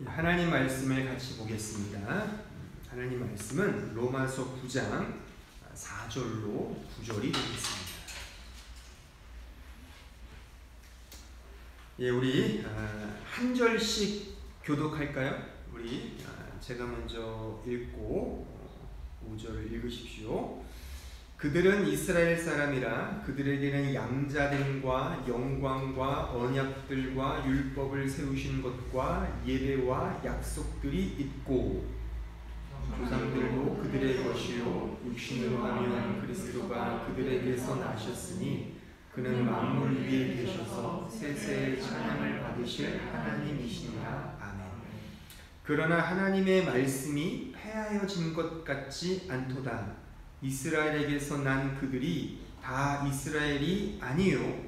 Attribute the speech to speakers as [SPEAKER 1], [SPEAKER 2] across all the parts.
[SPEAKER 1] 하나님 말씀을 같이 보겠습니다. 하나님 말씀은 로마서 9장 4절로 9절이 되겠습니다. 우리 한 절씩 교독할까요? 우리 제가 먼저 읽고 5절을 읽으십시오. 그들은 이스라엘 사람이라 그들에게는 양자됨과 영광과 언약들과 율법을 세우신 것과 예배와 약속들이 있고 조상들도 그들의 것이요 육신으로 하면 그리스도가 그들에게서 나셨으니 그는 만물 위에 계셔서 세세의 찬양을 받으실 하나님이시니라. 아멘. 그러나 하나님의 말씀이 폐하여진 것 같지 않도다. 이스라엘에게서 난 그들이 다 이스라엘이 아니요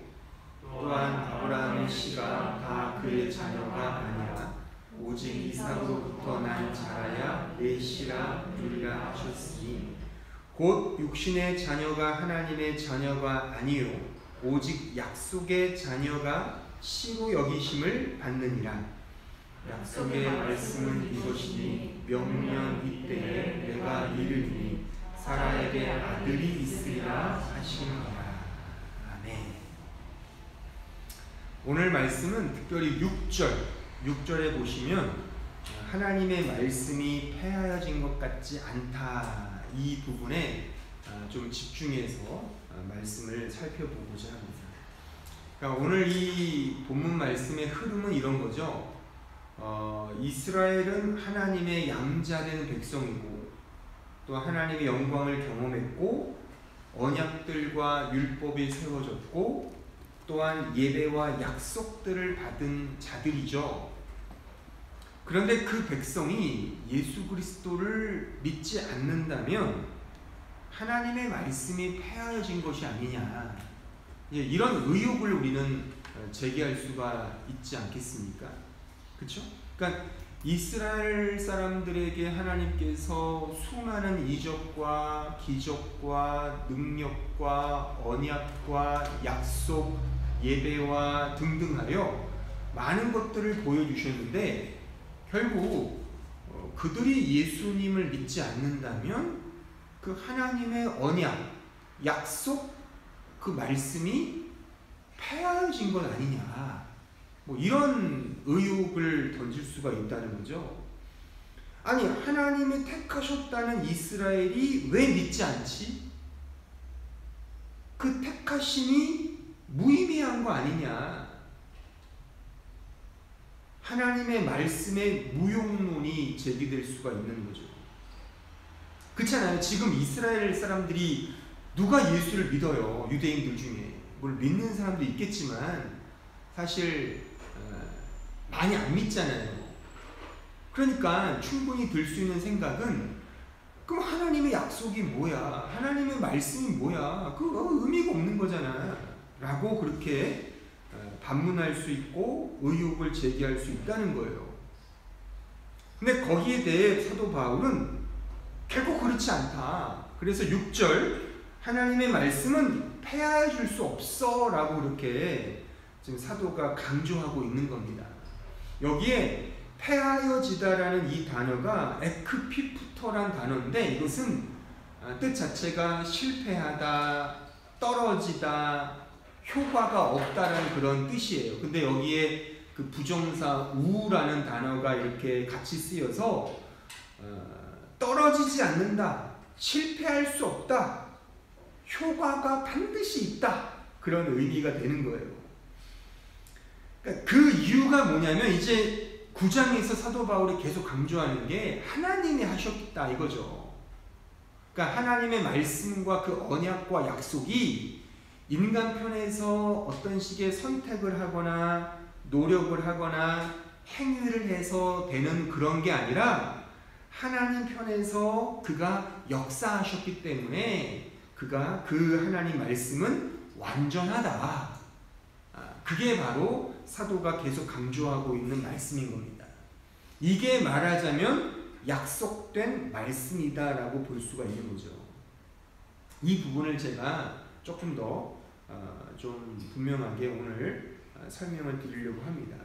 [SPEAKER 1] 또한 아브라함의 씨가 다 그의 자녀가 아니라 오직 이삭으로부터 난 자라야 내 씨라 부르리라 하셨으니 곧 육신의 자녀가 하나님의 자녀가 아니요 오직 약속의 자녀가 씨로 여기심을 받느니라. 약속의 말씀은 이것이니 명년 이때에 내가 이르니 사라에게 아들이 있으리라 하시니라. 아멘. 오늘 말씀은 특별히 6절에 보시면 하나님의 말씀이 폐하여진 것 같지 않다, 이 부분에 좀 집중해서 말씀을 살펴보고자 합니다. 그러니까 오늘 이 본문 말씀의 흐름은 이런 거죠. 이스라엘은 하나님의 양자된 백성이고 또 하나님의 영광을 경험했고 언약들과 율법이 세워졌고 또한 예배와 약속들을 받은 자들이죠. 그런데 그 백성이 예수 그리스도를 믿지 않는다면 하나님의 말씀이 폐하여진 것이 아니냐, 이런 의혹을 우리는 제기할 수가 있지 않겠습니까? 그렇죠? 그러니까 이스라엘 사람들에게 하나님께서 수많은 이적과 기적과 능력과 언약과 약속, 예배와 등등하여 많은 것들을 보여주셨는데 결국 그들이 예수님을 믿지 않는다면 그 하나님의 언약, 약속, 그 말씀이 폐하여진 것 아니냐, 이런 의혹을 던질 수가 있다는 거죠. 아니, 하나님이 택하셨다는 이스라엘이 왜 믿지 않지? 그 택하심이 무의미한 거 아니냐, 하나님의 말씀에 무용론이 제기될 수가 있는 거죠. 그렇잖아요. 지금 이스라엘 사람들이 누가 예수를 믿어요? 유대인들 중에 뭘 믿는 사람도 있겠지만 사실 많이 안 믿잖아요. 그러니까 충분히 들 수 있는 생각은, 그럼 하나님의 약속이 뭐야? 하나님의 말씀이 뭐야? 그거 의미가 없는 거잖아 라고 그렇게 반문할 수 있고 의혹을 제기할 수 있다는 거예요. 근데 거기에 대해 사도 바울은 결코 그렇지 않다. 그래서 6절 하나님의 말씀은 폐하해줄 수 없어 라고 이렇게 지금 사도가 강조하고 있는 겁니다. 여기에 폐하여지다라는 이 단어가 에크피프터란 단어인데 이것은 뜻 자체가 실패하다, 떨어지다, 효과가 없다라는 그런 뜻이에요. 근데 여기에 그 부정사 우라는 단어가 이렇게 같이 쓰여서 떨어지지 않는다, 실패할 수 없다, 효과가 반드시 있다, 그런 의미가 되는 거예요. 그 이유가 뭐냐면 이제 9장에서 사도 바울이 계속 강조하는 게 하나님이 하셨다 이거죠. 그러니까 하나님의 말씀과 그 언약과 약속이 인간 편에서 어떤 식의 선택을 하거나 노력을 하거나 행위를 해서 되는 그런 게 아니라 하나님 편에서 그가 역사하셨기 때문에 그가 그 하나님 말씀은 완전하다. 그게 바로 사도가 계속 강조하고 있는 말씀인 겁니다. 이게 말하자면 약속된 말씀이다라고 볼 수가 있는 거죠. 이 부분을 제가 조금 더 좀 분명하게 오늘 설명을 드리려고 합니다.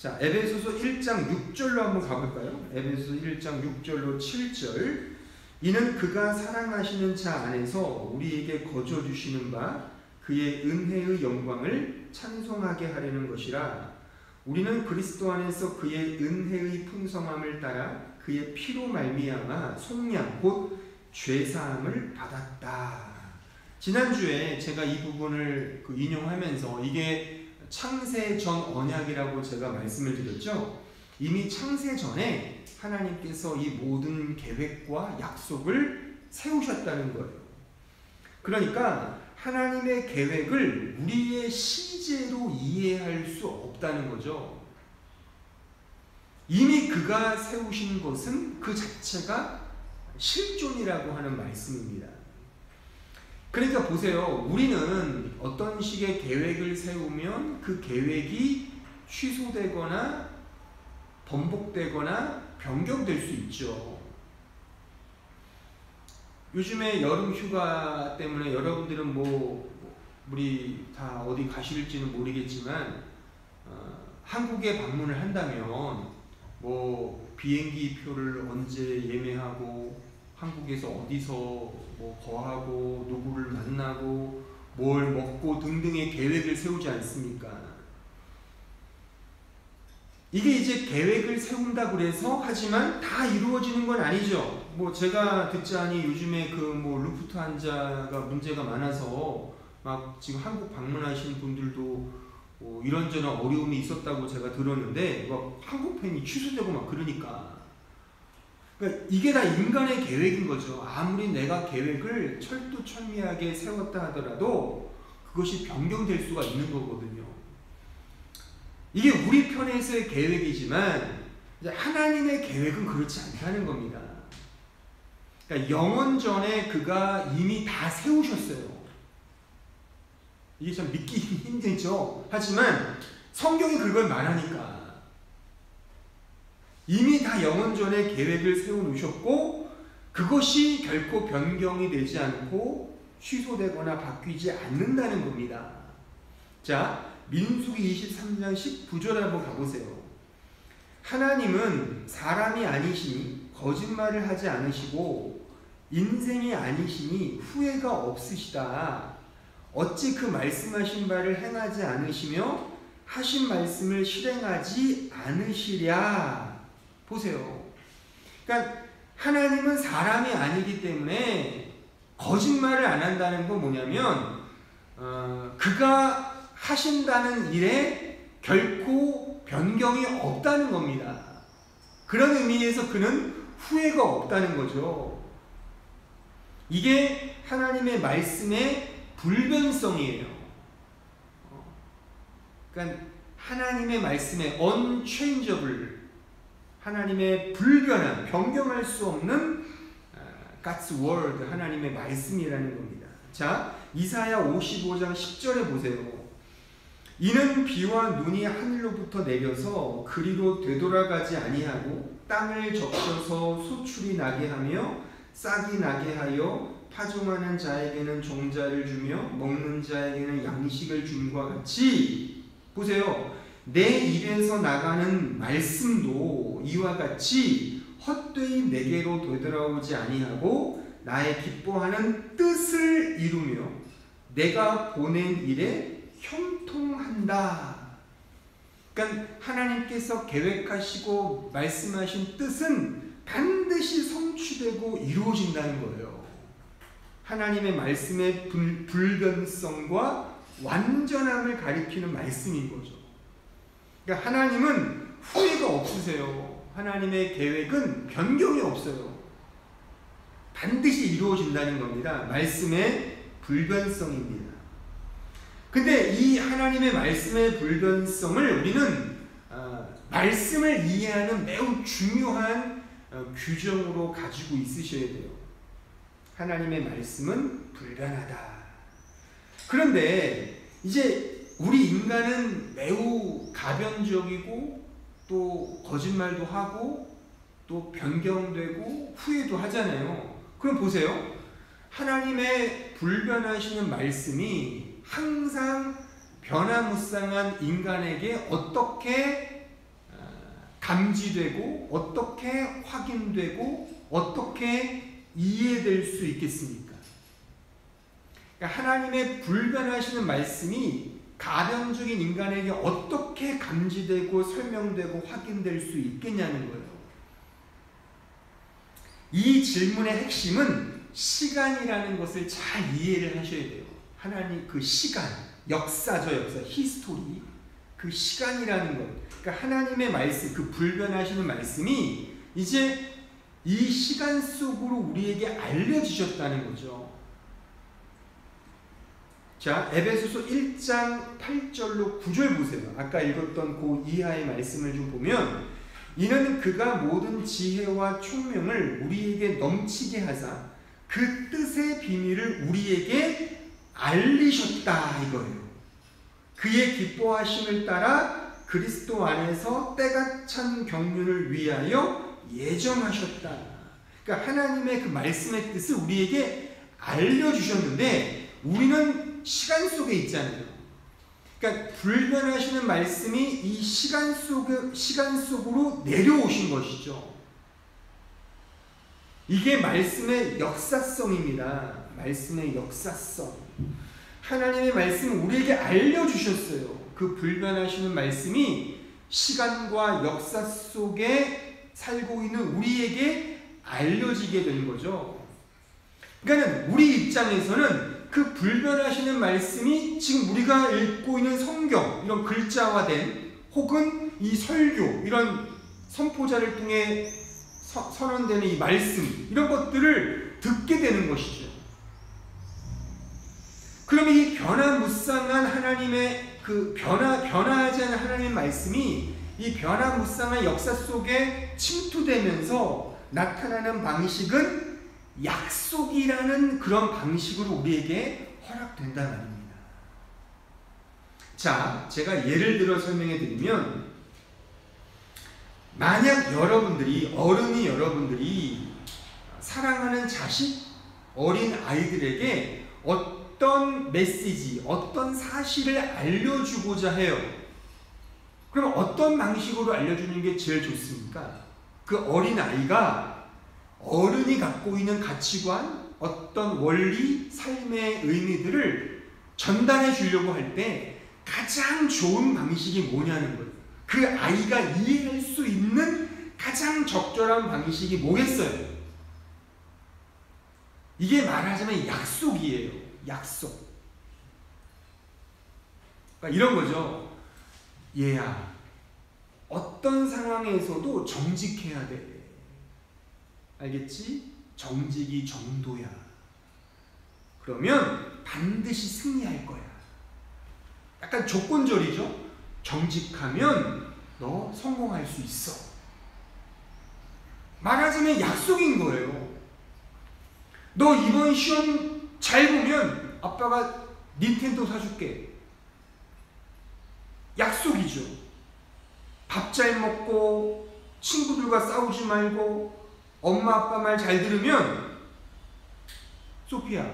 [SPEAKER 1] 자, 에베소서 1장 6절로 한번 가볼까요? 에베소서 1장 6절로 7절. 이는 그가 사랑하시는 자 안에서 우리에게 거저 주시는 바 그의 은혜의 영광을 찬송하게 하려는 것이라. 우리는 그리스도 안에서 그의 은혜의 풍성함을 따라 그의 피로 말미암아 속량 곧 죄사함을 받았다. 지난주에 제가 이 부분을 인용하면서 이게 창세 전 언약이라고 제가 말씀을 드렸죠. 이미 창세 전에 하나님께서 이 모든 계획과 약속을 세우셨다는 거예요. 그러니까 하나님의 계획을 우리의 시제로 이해할 수 없다는 거죠. 이미 그가 세우신 것은 그 자체가 실존이라고 하는 말씀입니다. 그러니까 보세요. 우리는 어떤 식의 계획을 세우면 그 계획이 취소되거나 번복되거나 변경될 수 있죠. 요즘에 여름 휴가 때문에 여러분들은 우리 다 어디 가실지는 모르겠지만 한국에 방문을 한다면 비행기 표를 언제 예매하고 한국에서 어디서 거하고 누구를 만나고 뭘 먹고 등등의 계획을 세우지 않습니까? 이게 이제 계획을 세운다고 그래서 하지만 다 이루어지는 건 아니죠. 제가 듣자니 요즘에 루프트한자가 문제가 많아서 막 지금 한국 방문하신 분들도 이런저런 어려움이 있었다고 제가 들었는데 항공편이 취소되고 막 그러니까 이게 다 인간의 계획인 거죠. 아무리 내가 계획을 철두철미하게 세웠다 하더라도 그것이 변경될 수가 있는 거거든요. 이게 우리 편에서의 계획이지만 하나님의 계획은 그렇지 않다는 겁니다. 그러니까 영원 전에 그가 이미 다 세우셨어요. 이게 참 믿기 힘들죠. 하지만 성경이 그걸 말하니까 이미 다 영원 전에 계획을 세워놓으셨고 그것이 결코 변경이 되지 않고 취소되거나 바뀌지 않는다는 겁니다. 자, 민수기 23장 19절 한번 가보세요. 하나님은 사람이 아니시니 거짓말을 하지 않으시고 인생이 아니시니 후회가 없으시다. 어찌 그 말씀하신 바를 행하지 않으시며 하신 말씀을 실행하지 않으시랴. 보세요. 그러니까 하나님은 사람이 아니기 때문에 거짓말을 안 한다는 건 뭐냐면 그가 하신다는 일에 결코 변경이 없다는 겁니다. 그런 의미에서 그는 후회가 없다는 거죠. 이게 하나님의 말씀의 불변성이에요. 그러니까 하나님의 말씀의 unchangeable, 하나님의 불변한, 변경할 수 없는 God's word, 하나님의 말씀이라는 겁니다. 자, 이사야 55장 10절에 보세요. 이는 비와 눈이 하늘로부터 내려서 그리로 되돌아가지 아니하고 땅을 적셔서 소출이 나게 하며 싹이 나게 하여 파종하는 자에게는 종자를 주며 먹는 자에게는 양식을 줌과 같이, 보세요. 내 입에서 나가는 말씀도 이와 같이 헛되이 내게로 되돌아오지 아니하고 나의 기뻐하는 뜻을 이루며 내가 보낸 일에 형통한다. 그러니까 하나님께서 계획하시고 말씀하신 뜻은 반드시 성취되고 이루어진다는 거예요. 하나님의 말씀의 불변성과 완전함을 가리키는 말씀인 거죠. 그러니까 하나님은 후회가 없으세요. 하나님의 계획은 변경이 없어요. 반드시 이루어진다는 겁니다. 말씀의 불변성입니다. 근데 이 하나님의 말씀의 불변성을 우리는 말씀을 이해하는 매우 중요한 규정으로 가지고 있으셔야 돼요. 하나님의 말씀은 불변하다. 그런데 이제 우리 인간은 매우 가변적이고 또 거짓말도 하고 또 변경되고 후회도 하잖아요. 그럼 보세요. 하나님의 불변하시는 말씀이 항상 변화무쌍한 인간에게 어떻게 감지되고 어떻게 확인되고 어떻게 이해될 수 있겠습니까? 그러니까 하나님의 불변하시는 말씀이 가변적인 인간에게 어떻게 감지되고 설명되고 확인될 수 있겠냐는 거예요. 이 질문의 핵심은 시간이라는 것을 잘 이해를 하셔야 돼요. 하나님 그 시간, 역사죠, 역사, 히스토리, 그 시간이라는 것. 그러니까 하나님의 말씀, 그 불변하시는 말씀이 이제 이 시간 속으로 우리에게 알려주셨다는 거죠. 자, 에베소서 1장 8절로 9절 보세요. 아까 읽었던 그 이하의 말씀을 좀 보면, 이는 그가 모든 지혜와 총명을 우리에게 넘치게 하사 그 뜻의 비밀을 우리에게 알리셨다 이거예요. 그의 기뻐하심을 따라 그리스도 안에서 때가 찬 경륜을 위하여 예정하셨다. 그러니까 하나님의 그 말씀의 뜻을 우리에게 알려주셨는데 우리는 시간 속에 있잖아요. 그러니까 불변하시는 말씀이 이 시간 속으로 내려오신 것이죠. 이게 말씀의 역사성입니다. 말씀의 역사성. 하나님의 말씀을 우리에게 알려주셨어요. 그 불변하시는 말씀이 시간과 역사 속에 살고 있는 우리에게 알려지게 된 거죠. 그러니까 우리 입장에서는 그 불변하시는 말씀이 지금 우리가 읽고 있는 성경, 이런 글자화된 혹은 이 설교, 이런 선포자를 통해 선언되는 이 말씀, 이런 것들을 듣게 되는 것이죠. 그러면 이 변화무쌍한 하나님의 그 변화하지 않은 하나님의 말씀이 이 변화무쌍한 역사 속에 침투되면서 나타나는 방식은 약속이라는 그런 방식으로 우리에게 허락된단 말입니다. 자, 제가 예를 들어 설명해 드리면, 만약 어른이 여러분들이 사랑하는 자식, 어린 아이들에게 어떤 메시지, 어떤 사실을 알려주고자 해요. 그럼 어떤 방식으로 알려주는 게 제일 좋습니까? 그 어린 아이가 어른이 갖고 있는 가치관, 어떤 원리, 삶의 의미들을 전달해 주려고 할 때 가장 좋은 방식이 뭐냐는 거예요. 그 아이가 이해할 수 있는 가장 적절한 방식이 뭐겠어요? 이게 말하자면 약속이에요. 약속. 그러니까 이런 거죠. 얘야, 어떤 상황에서도 정직해야 돼. 알겠지? 정직이 정도야. 그러면 반드시 승리할 거야. 약간 조건절이죠? 정직하면 너 성공할 수 있어. 말하자면 약속인 거예요. 너 이번 시험 잘 보면 아빠가 닌텐도 사줄게. 약속이죠. 밥 잘 먹고 친구들과 싸우지 말고 엄마 아빠 말 잘 들으면 소피야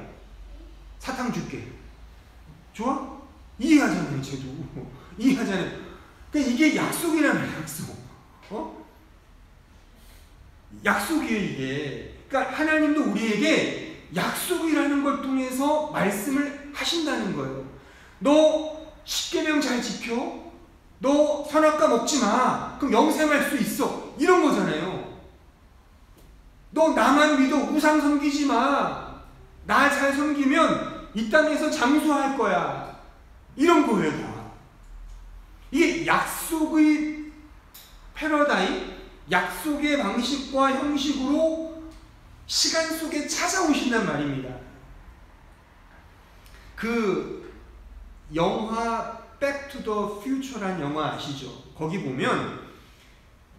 [SPEAKER 1] 사탕 줄게. 좋아? 이해하잖아요. 쟤도 이해하잖아요. 그러니까 이게 약속이라는 약속. 약속이에요 이게. 그러니까 하나님도 우리에게 약속이라는 걸 통해서 말씀을 하신다는 거예요. 너 십계명 잘 지켜? 너 선악과 먹지 마. 그럼 영생할 수 있어. 이런 거잖아요. 너 나만 믿어. 우상 섬기지 마. 나 잘 섬기면 이 땅에서 장수할 거야. 이런 거예요 다. 이게 약속의 패러다임, 약속의 방식과 형식으로 시간 속에 찾아오신단 말입니다. 그 영화 Back to the Future란 영화 아시죠? 거기 보면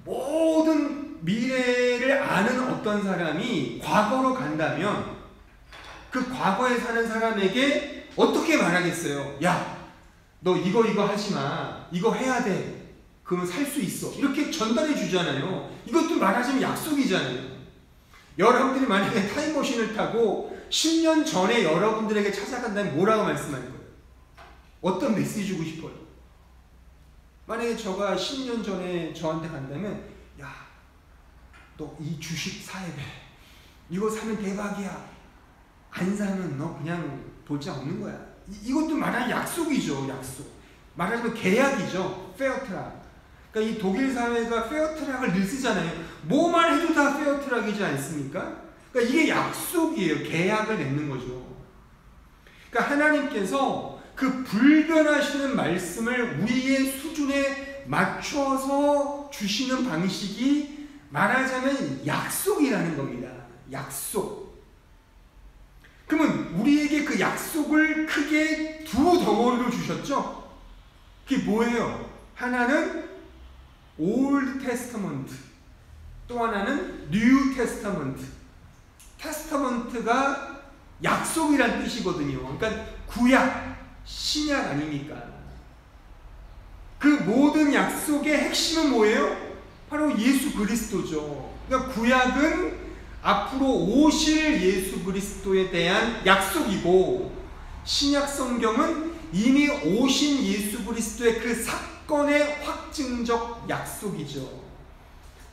[SPEAKER 1] 모든 미래를 아는 어떤 사람이 과거로 간다면 그 과거에 사는 사람에게 어떻게 말하겠어요? 야, 너 이거 하지 마. 이거 해야 돼. 그러면 살 수 있어. 이렇게 전달해 주잖아요. 이것도 말하자면 약속이잖아요. 여러분들이 만약에 타임머신을 타고 10년 전에 여러분들에게 찾아간다면 뭐라고 말씀할 거예요? 어떤 메시지 주고 싶어요? 만약에 저가 10년 전에 저한테 간다면, 야, 너 이 주식 사야 돼. 이거 사면 대박이야. 안 사면 너 그냥 볼장 없는 거야. 이것도 말하는 약속이죠. 약속. 말하자면 계약이죠. 페어트락. 그러니까 이 독일 사회가 페어트락을 늘 쓰잖아요. 뭐만 해도 다 페어트락이지 않습니까? 그러니까 이게 약속이에요. 계약을 맺는 거죠. 그러니까 하나님께서 그 불변하시는 말씀을 우리의 수준에 맞춰서 주시는 방식이 말하자면 약속이라는 겁니다. 약속. 그러면 우리에게 그 약속을 크게 두 덩어리로 주셨죠? 그게 뭐예요? 하나는 Old Testament, 또 하나는 New Testament. 테스터먼트가 약속이란 뜻이거든요. 그러니까 구약, 신약 아닙니까? 그 모든 약속의 핵심은 뭐예요? 바로 예수 그리스도죠. 그러니까 구약은 앞으로 오실 예수 그리스도에 대한 약속이고, 신약 성경은 이미 오신 예수 그리스도의 그 사건의 확증적 약속이죠.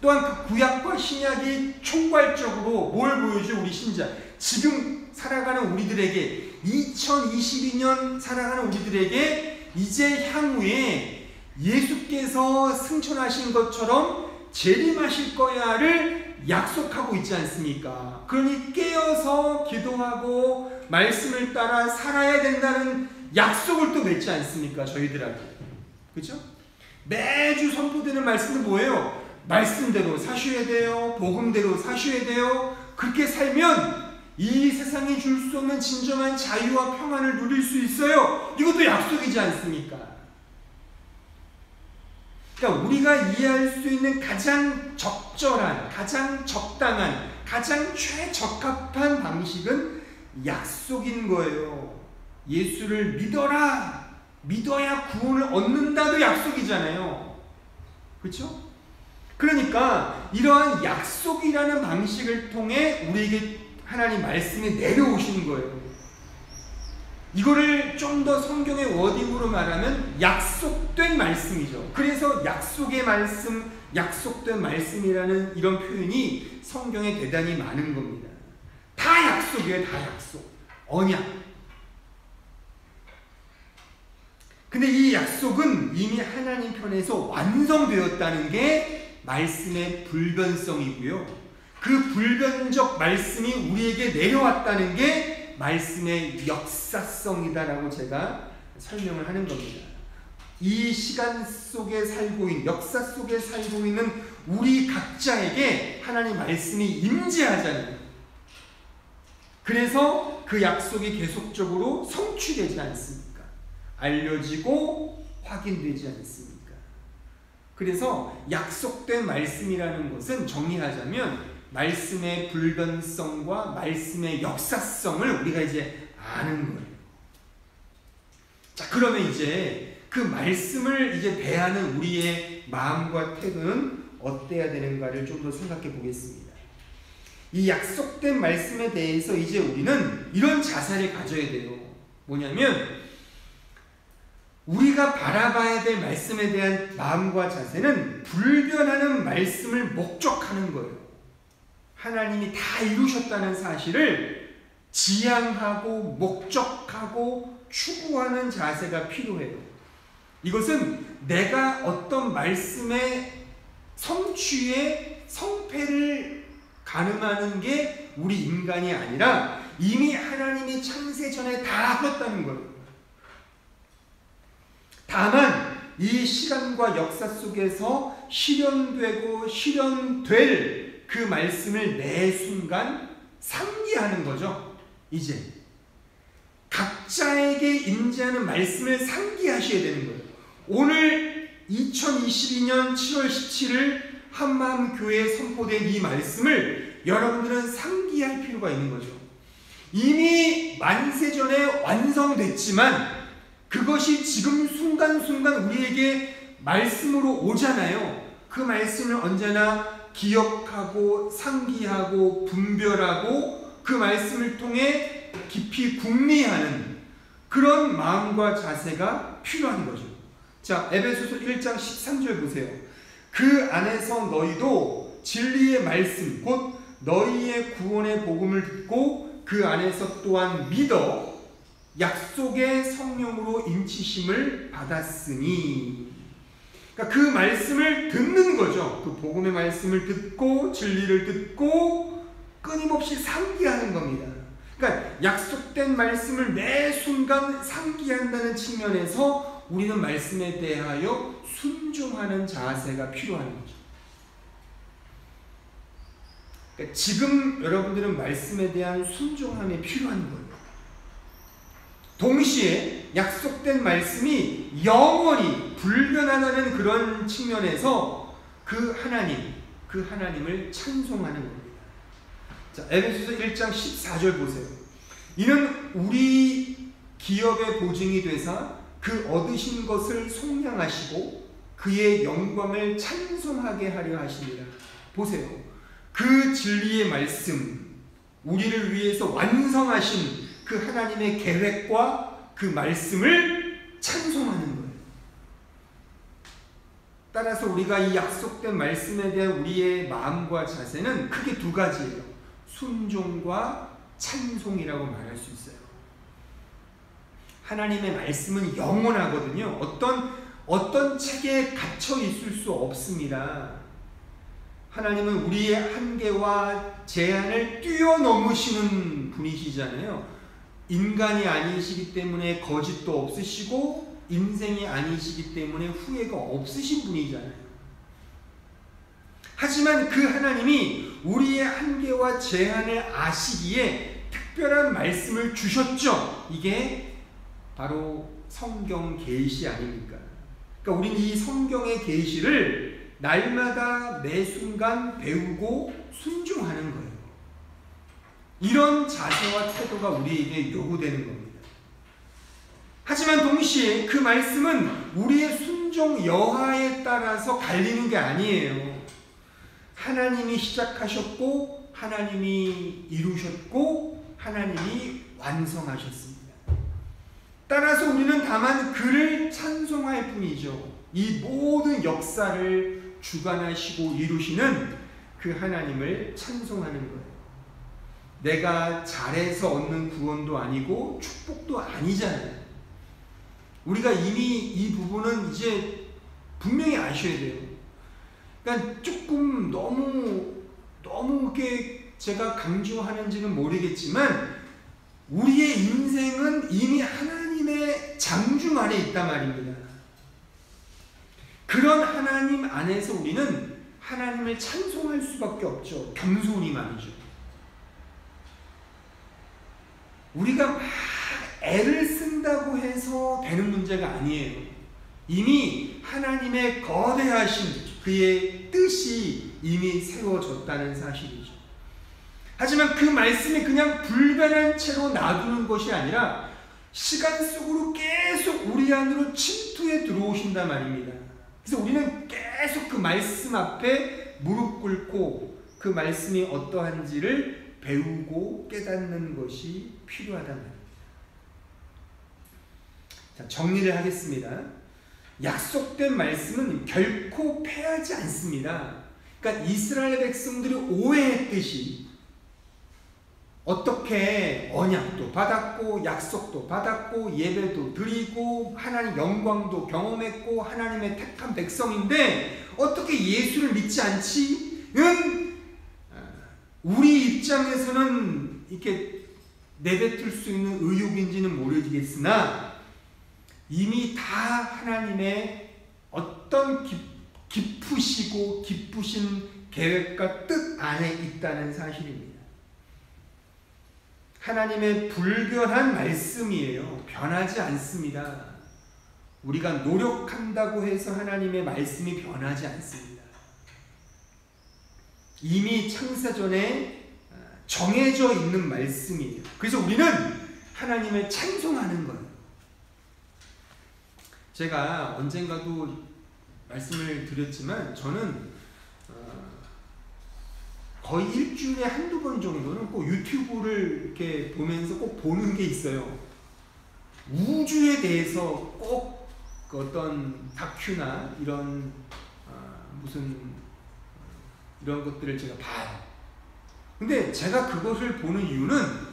[SPEAKER 1] 또한 그 구약과 신약이 총괄적으로 뭘 보여줘? 우리 신자, 지금 살아가는 우리들에게, 2022년 살아가는 우리들에게 이제 향후에 예수께서 승천하신 것처럼 재림하실 거야를 약속하고 있지 않습니까? 그러니 깨어서 기도하고 말씀을 따라 살아야 된다는 약속을 또 맺지 않습니까? 저희들에게. 그렇죠? 매주 선포되는 말씀은 뭐예요? 말씀대로 사셔야 돼요. 복음대로 사셔야 돼요. 그렇게 살면 이 세상이 줄 수 없는 진정한 자유와 평안을 누릴 수 있어요. 이것도 약속이지 않습니까? 그러니까 우리가 이해할 수 있는 가장 적절한, 가장 적당한, 가장 최적합한 방식은 약속인 거예요. 예수를 믿어라. 믿어야 구원을 얻는다도 약속이잖아요. 그렇죠? 그러니까 이러한 약속이라는 방식을 통해 우리에게 하나님 말씀이 내려오시는 거예요. 이거를 좀 더 성경의 워딩으로 말하면 약속된 말씀이죠. 그래서 약속의 말씀, 약속된 말씀이라는 이런 표현이 성경에 대단히 많은 겁니다. 다 약속이에요. 다 약속. 언약. 근데 이 약속은 이미 하나님 편에서 완성되었다는 게 말씀의 불변성이고요. 그 불변적 말씀이 우리에게 내려왔다는 게 말씀의 역사성이다라고 제가 설명을 하는 겁니다. 이 시간 속에 살고 있는, 역사 속에 살고 있는 우리 각자에게 하나님 말씀이 임재하잖아요. 그래서 그 약속이 계속적으로 성취되지 않습니까? 알려지고 확인되지 않습니까? 그래서 약속된 말씀이라는 것은 정리하자면 말씀의 불변성과 말씀의 역사성을 우리가 이제 아는 거예요. 자, 그러면 이제 그 말씀을 이제 대하는 우리의 마음과 태도는 어때야 되는가를 좀 더 생각해 보겠습니다. 이 약속된 말씀에 대해서 이제 우리는 이런 자세를 가져야 돼요. 뭐냐면 우리가 바라봐야 될 말씀에 대한 마음과 자세는 불변하는 말씀을 목적하는 거예요. 하나님이 다 이루셨다는 사실을 지향하고 목적하고 추구하는 자세가 필요해요. 이것은 내가 어떤 말씀의 성취에 성패를 가늠하는 게 우리 인간이 아니라 이미 하나님이 창세 전에 다 하셨다는 거예요. 다만 이 시간과 역사 속에서 실현되고 실현될 그 말씀을 매 순간 상기하는 거죠. 이제 각자에게 임재하는 말씀을 상기하셔야 되는 거예요. 오늘 2022년 7월 17일 한마음교회에 선포된 이 말씀을 여러분들은 상기할 필요가 있는 거죠. 이미 만세전에 완성됐지만 그것이 지금 순간순간 우리에게 말씀으로 오잖아요. 그 말씀을 언제나 기억하고 상기하고 분별하고 그 말씀을 통해 깊이 궁리하는 그런 마음과 자세가 필요한 거죠. 자, 에베소서 1장 13절 보세요. 그 안에서 너희도 진리의 말씀 곧 너희의 구원의 복음을 듣고 그 안에서 또한 믿어 약속의 성령으로 인치심을 받았으니. 그러니까 그 말씀을 듣는 거죠. 그 복음의 말씀을 듣고 진리를 듣고 끊임없이 상기하는 겁니다. 그러니까 약속된 말씀을 매 순간 상기한다는 측면에서 우리는 말씀에 대하여 순종하는 자세가 필요한 거죠. 그러니까 지금 여러분들은 말씀에 대한 순종함이 필요한 거예요. 동시에 약속된 말씀이 영원히 불변하다는 그런 측면에서 그 하나님을 찬송하는 겁니다. 자, 에베소서 1장 14절 보세요. 이는 우리 기업의 보증이 되사 그 얻으신 것을 속량하시고 그의 영광을 찬송하게 하려 하십니다. 보세요. 그 진리의 말씀, 우리를 위해서 완성하신 그 하나님의 계획과 그 말씀을 찬송하는 거예요. 따라서 우리가 이 약속된 말씀에 대한 우리의 마음과 자세는 크게 두 가지예요. 순종과 찬송이라고 말할 수 있어요. 하나님의 말씀은 영원하거든요. 어떤 책에 갇혀 있을 수 없습니다. 하나님은 우리의 한계와 제한을 뛰어넘으시는 분이시잖아요. 인간이 아니시기 때문에 거짓도 없으시고 인생이 아니시기 때문에 후회가 없으신 분이잖아요. 하지만 그 하나님이 우리의 한계와 제한을 아시기에 특별한 말씀을 주셨죠. 이게 바로 성경 계시 아닙니까? 그러니까 우리는 이 성경의 계시를 날마다 매 순간 배우고 순종하는 거예요. 이런 자세와 태도가 우리에게 요구되는 겁니다. 하지만 동시에 그 말씀은 우리의 순종 여하에 따라서 갈리는 게 아니에요. 하나님이 시작하셨고 하나님이 이루셨고 하나님이 완성하셨습니다. 따라서 우리는 다만 그를 찬송할 뿐이죠. 이 모든 역사를 주관하시고 이루시는 그 하나님을 찬송하는 거예요. 내가 잘해서 얻는 구원도 아니고 축복도 아니잖아요. 우리가 이미 이 부분은 이제 분명히 아셔야 돼요. 그러니까 조금 너무 이렇게 제가 강조하는지는 모르겠지만 우리의 인생은 이미 하나님의 장중 안에 있단 말입니다. 그런 하나님 안에서 우리는 하나님을 찬송할 수밖에 없죠. 겸손히만이죠. 우리가 막 애를 쓴다고 해서 되는 문제가 아니에요. 이미 하나님의 거대하신 그의 뜻이 이미 세워졌다는 사실이죠. 하지만 그 말씀이 그냥 불변한 채로 놔두는 것이 아니라 시간 속으로 계속 우리 안으로 침투해 들어오신단 말입니다. 그래서 우리는 계속 그 말씀 앞에 무릎 꿇고 그 말씀이 어떠한지를 배우고 깨닫는 것이 필요하단 말입니다. 자, 정리를 하겠습니다. 약속된 말씀은 결코 패하지 않습니다. 그러니까 이스라엘 백성들이 오해했듯이 어떻게 언약도 받았고 약속도 받았고 예배도 드리고 하나님 영광도 경험했고 하나님의 택한 백성인데 어떻게 예수를 믿지 않지? 우리 입장에서는 이렇게 내뱉을 수 있는 의욕인지는 모르겠으나 이미 다 하나님의 어떤 깊으시고 기쁘신 계획과 뜻 안에 있다는 사실입니다. 하나님의 불변한 말씀이에요. 변하지 않습니다. 우리가 노력한다고 해서 하나님의 말씀이 변하지 않습니다. 이미 창세전에 정해져 있는 말씀이에요. 그래서 우리는 하나님을 찬송하는 거예요. 제가 언젠가도 말씀을 드렸지만 저는 거의 일주일에 한두 번 정도는 꼭 유튜브를 이렇게 보면서 꼭 보는 게 있어요. 우주에 대해서 꼭 그 어떤 다큐나 이런 무슨 이런 것들을 제가 봐요. 근데 제가 그것을 보는 이유는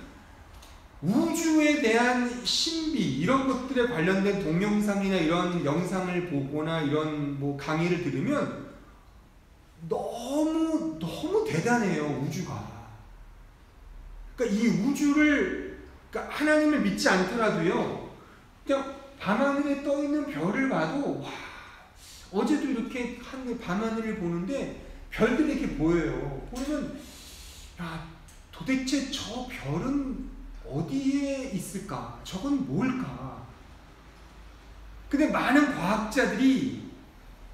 [SPEAKER 1] 우주에 대한 신비 이런 것들에 관련된 동영상이나 이런 영상을 보거나 이런 뭐 강의를 들으면 너무 대단해요. 우주가. 그러니까 이 우주를, 그러니까 하나님을 믿지 않더라도요, 그냥 밤하늘에 떠 있는 별을 봐도 와, 어제도 이렇게 밤하늘을 보는데 별들이 이렇게 보여요. 보면 야, 도대체 저 별은 어디에 있을까? 저건 뭘까? 근데 많은 과학자들이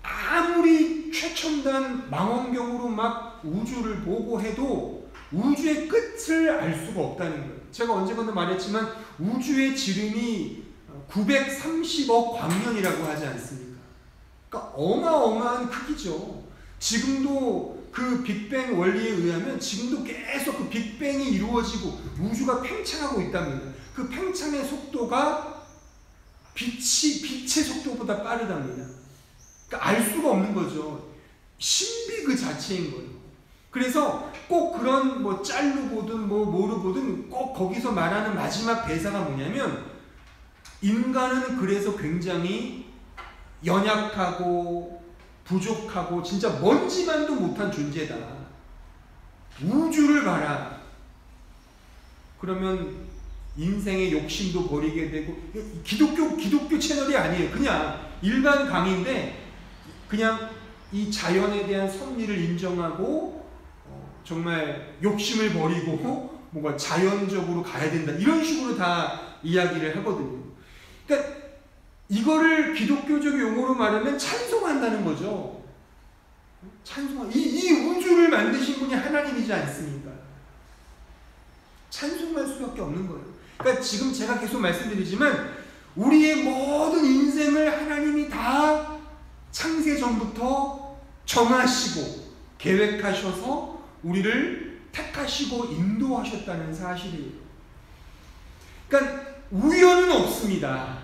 [SPEAKER 1] 아무리 최첨단 망원경으로 막 우주를 보고 해도 우주의 끝을 알 수가 없다는 거예요. 제가 언젠가도 말했지만 우주의 지름이 930억 광년이라고 하지 않습니까? 그러니까 어마어마한 크기죠. 지금도 그 빅뱅 원리에 의하면 지금도 계속 그 빅뱅이 이루어지고 우주가 팽창하고 있답니다. 그 팽창의 속도가 빛의 속도보다 빠르답니다. 그러니까 알 수가 없는 거죠. 신비 그 자체인 거예요. 그래서 꼭 그런 뭐 짤로 보든 뭐로 보든 꼭 거기서 말하는 마지막 대사가 뭐냐면, 인간은 그래서 굉장히 연약하고 부족하고 진짜 먼지만도 못한 존재다. 우주를 봐라. 그러면 인생의 욕심도 버리게 되고, 기독교 채널이 아니에요. 그냥 일반 강의인데 그냥 이 자연에 대한 섭리를 인정하고 정말 욕심을 버리고 뭔가 자연적으로 가야 된다, 이런 식으로 다 이야기를 하거든요. 그러니까 이거를 기독교적 용어로 말하면 찬송한다는 거죠. 이 우주를 만드신 분이 하나님이지 않습니까? 찬송할 수밖에 없는 거예요. 그러니까 지금 제가 계속 말씀드리지만 우리의 모든 인생을 하나님이 다 창세 전부터 정하시고 계획하셔서 우리를 택하시고 인도하셨다는 사실이에요. 그러니까 우연은 없습니다.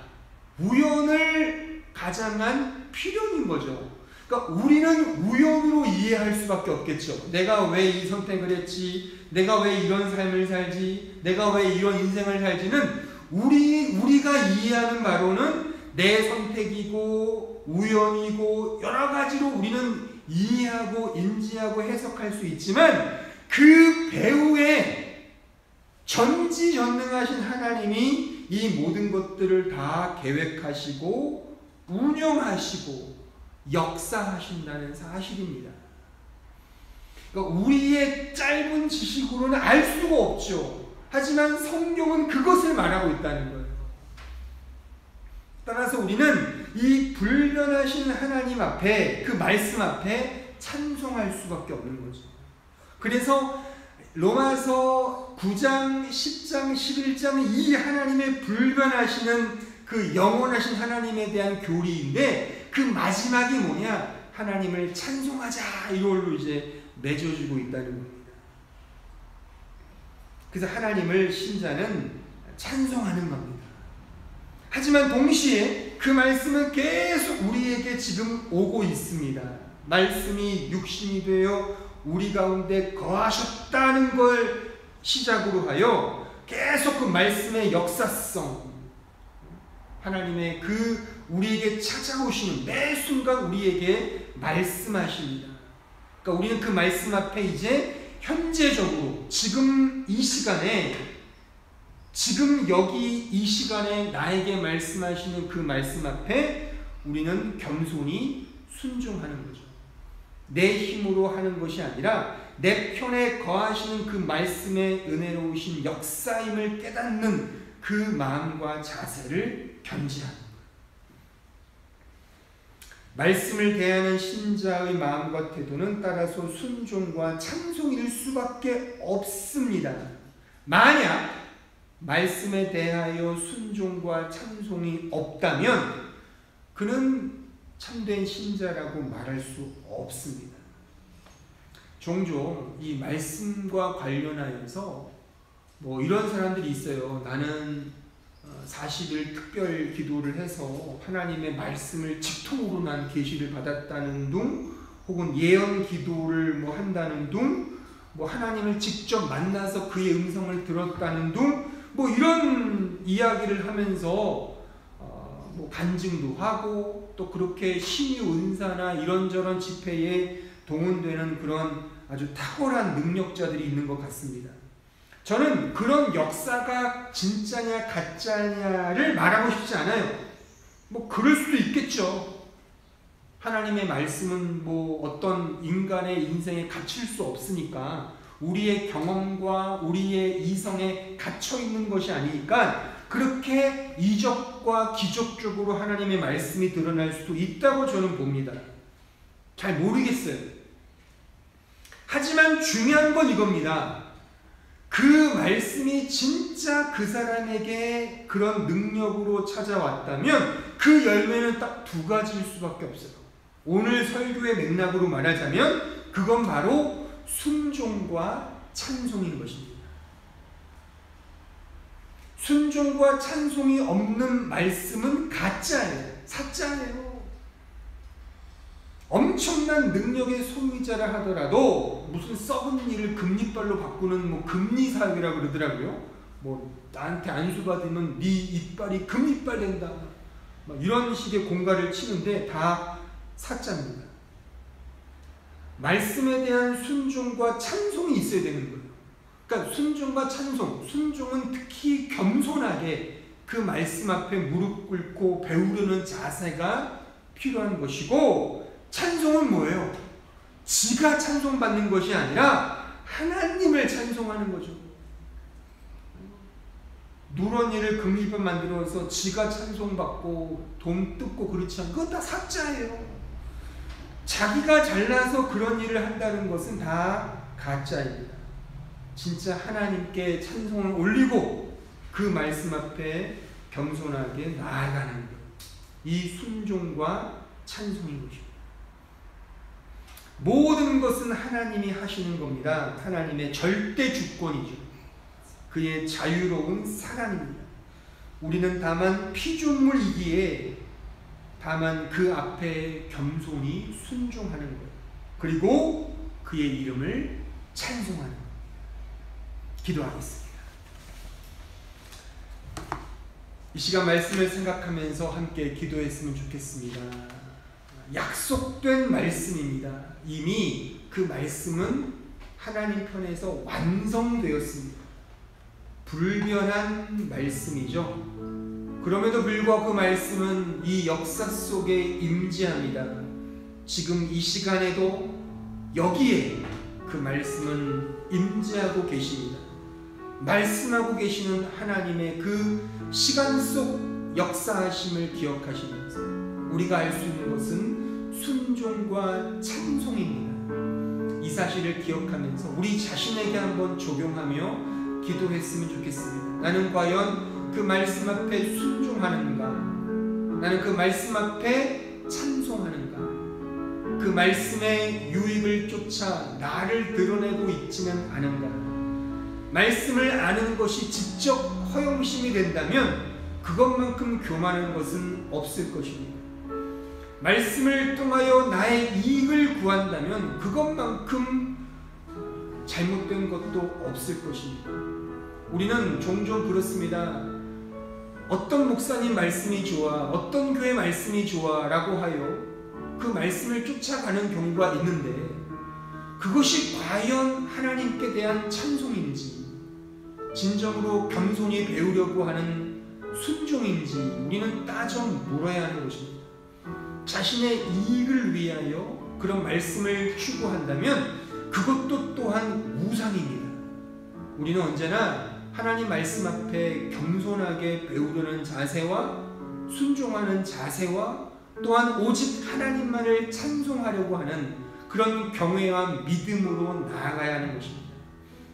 [SPEAKER 1] 우연을 가장한 필연인 거죠. 그러니까 우리는 우연으로 이해할 수밖에 없겠죠. 내가 왜 이 선택을 했지, 내가 왜 이런 삶을 살지, 내가 왜 이런 인생을 살지는 우리가 이해하는 바로는 내 선택이고 우연이고 여러 가지로 우리는 이해하고 인지하고 해석할 수 있지만, 그 배후에 전지전능하신 하나님이 이 모든 것들을 다 계획하시고 운영하시고 역사하신다는 사실입니다. 그러니까 우리의 짧은 지식으로는 알 수가 없죠. 하지만 성경은 그것을 말하고 있다는 거예요. 따라서 우리는 이 불변하신 하나님 앞에, 그 말씀 앞에 찬송할 수밖에 없는 거죠. 그래서 로마서 9장, 10장, 11장은 이 하나님의 불변하시는 그 영원하신 하나님에 대한 교리인데, 그 마지막이 뭐냐? 하나님을 찬송하자, 이걸로 이제 맺어주고 있다는 겁니다. 그래서 하나님을 신자는 찬송하는 겁니다. 하지만 동시에 그 말씀은 계속 우리에게 지금 오고 있습니다. 말씀이 육신이 되어 우리 가운데 거하셨다는 걸 시작으로 하여 계속 그 말씀의 역사성, 하나님의 그 우리에게 찾아오시는 매 순간 우리에게 말씀하십니다. 그러니까 우리는 그 말씀 앞에 이제 현재적으로 지금 이 시간에, 지금 여기 이 시간에 나에게 말씀하시는 그 말씀 앞에 우리는 겸손히 순종하는 거죠. 내 힘으로 하는 것이 아니라 내 편에 거하시는 그 말씀의 은혜로우신 역사임을 깨닫는 그 마음과 자세를 견지하는 거예요. 말씀을 대하는 신자의 마음과 태도는 따라서 순종과 찬송일 수밖에 없습니다. 만약 말씀에 대하여 순종과 찬송이 없다면 그는 참된 신자라고 말할 수 없습니다. 종종 이 말씀과 관련하여서 뭐 이런 사람들이 있어요. 나는 40일 특별 기도를 해서 하나님의 말씀을 직통으로 난 계시를 받았다는 둥, 혹은 예언 기도를 뭐 한다는 둥, 뭐 하나님을 직접 만나서 그의 음성을 들었다는 둥, 뭐 이런 이야기를 하면서 뭐 간증도 하고 또 그렇게 신유 은사나 이런저런 집회에 동원되는 그런 아주 탁월한 능력자들이 있는 것 같습니다. 저는 그런 역사가 진짜냐 가짜냐를 말하고 싶지 않아요. 뭐 그럴 수도 있겠죠. 하나님의 말씀은 뭐 어떤 인간의 인생에 갇힐 수 없으니까, 우리의 경험과 우리의 이성에 갇혀 있는 것이 아니니까 그렇게 이적과 기적적으로 하나님의 말씀이 드러날 수도 있다고 저는 봅니다. 잘 모르겠어요. 하지만 중요한 건 이겁니다. 그 말씀이 진짜 그 사람에게 그런 능력으로 찾아왔다면 그 열매는 딱 두 가지일 수밖에 없어요. 오늘 설교의 맥락으로 말하자면 그건 바로 순종과 찬송인 것입니다. 순종과 찬송이 없는 말씀은 가짜예요. 사짜예요. 엄청난 능력의 소유자라 하더라도 무슨 썩은 일을 금리빨로 바꾸는 뭐 금리사역이라고 그러더라고요. 뭐 나한테 안수 받으면 네 이빨이 금리빨 된다, 막 이런 식의 공갈을 치는데 다 사짜입니다. 말씀에 대한 순종과 찬송이 있어야 되는 거예요. 그러니까 순종과 찬송, 순종은 특히 겸손하게 그 말씀 앞에 무릎 꿇고 배우려는 자세가 필요한 것이고, 찬송은 뭐예요? 지가 찬송받는 것이 아니라 하나님을 찬송하는 거죠. 누런이를 금리판 만들어서 지가 찬송받고 돈 뜯고 그렇지 않고 그건 다 사짜예요. 자기가 잘나서 그런 일을 한다는 것은 다 가짜입니다. 진짜 하나님께 찬송을 올리고 그 말씀 앞에 겸손하게 나아가는 것, 이 순종과 찬송인 것입니다. 모든 것은 하나님이 하시는 겁니다. 하나님의 절대 주권이죠. 그의 자유로운 사랑입니다. 우리는 다만 피조물이기에 다만 그 앞에 겸손히 순종하는 것, 그리고 그의 이름을 찬송하는 것. 기도하겠습니다. 이 시간 말씀을 생각하면서 함께 기도했으면 좋겠습니다. 약속된 말씀입니다. 이미 그 말씀은 하나님 편에서 완성되었습니다. 불변한 말씀이죠. 그럼에도 불구하고 그 말씀은 이 역사 속에 임재합니다. 지금 이 시간에도 여기에 그 말씀은 임재하고 계십니다. 말씀하고 계시는 하나님의 그 시간 속 역사하심을 기억하시면서 우리가 알 수 있는 것은 순종과 찬송입니다. 이 사실을 기억하면서 우리 자신에게 한번 적용하며 기도했으면 좋겠습니다. 나는 과연 그 말씀 앞에 순종하는가? 나는 그 말씀 앞에 찬송하는가? 그 말씀의 유익을 쫓아 나를 드러내고 있지는 않은가? 말씀을 아는 것이 지적 허영심이 된다면 그것만큼 교만한 것은 없을 것입니다. 말씀을 통하여 나의 이익을 구한다면 그것만큼 잘못된 것도 없을 것입니다. 우리는 종종 그렇습니다. 어떤 목사님 말씀이 좋아, 어떤 교회 말씀이 좋아 라고 하여 그 말씀을 쫓아가는 경우가 있는데, 그것이 과연 하나님께 대한 찬송인지, 진정으로 겸손히 배우려고 하는 순종인지 우리는 따져 물어야 하는 것입니다. 자신의 이익을 위하여 그런 말씀을 추구한다면 그것도 또한 우상입니다. 우리는 언제나 하나님 말씀 앞에 겸손하게 배우려는 자세와 순종하는 자세와 또한 오직 하나님만을 찬송하려고 하는 그런 경외와 믿음으로 나아가야 하는 것입니다.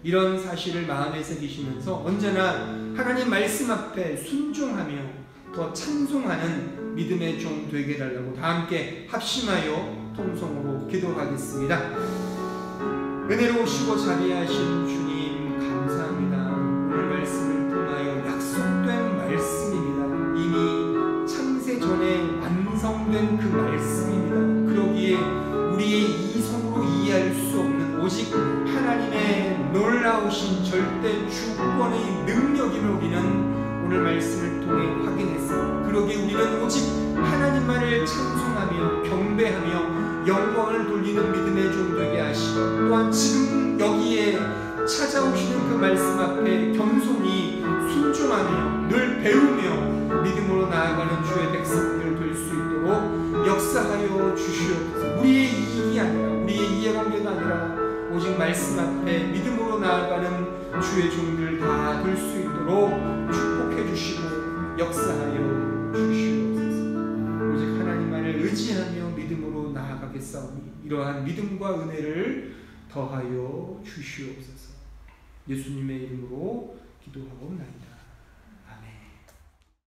[SPEAKER 1] 이런 사실을 마음에 새기시면서 언제나 하나님 말씀 앞에 순종하며 더 찬송하는 믿음의 종 되게 해달라고 다 함께 합심하여 통성으로 기도하겠습니다. 은혜로우시고 자비하신 주님 감사합니다. 오늘 말씀을 통하여 약속된 말씀 말씀입니다. 그러기에 우리의 이성으로 이해할 수 없는 오직 하나님의 놀라우신 절대 주권의 능력임을 우리는 오늘 말씀을 통해 확인했습니다. 그러기에 우리는 오직 하나님만을 찬송하며 경배하며 영광을 돌리는 믿음의 종 되게 하시고, 또한 지금 여기에 찾아오시는 그 말씀 앞에 겸손히 순종하며 늘 배우며 믿음으로 나아가는 주의 백성들 될 수 있도록 역사하여 주시옵소서. 우리의 이익이 아니라, 우리의 이해관계가 아니라 오직 말씀 앞에 믿음으로 나아가는 주의 종들 다 될 수 있도록 축복해 주시고 역사하여 주시옵소서. 오직 하나님만을 의지하며 믿음으로 나아가겠사오니 이러한 믿음과 은혜를 더하여 주시옵소서. 예수님의 이름으로 기도하옵나이다.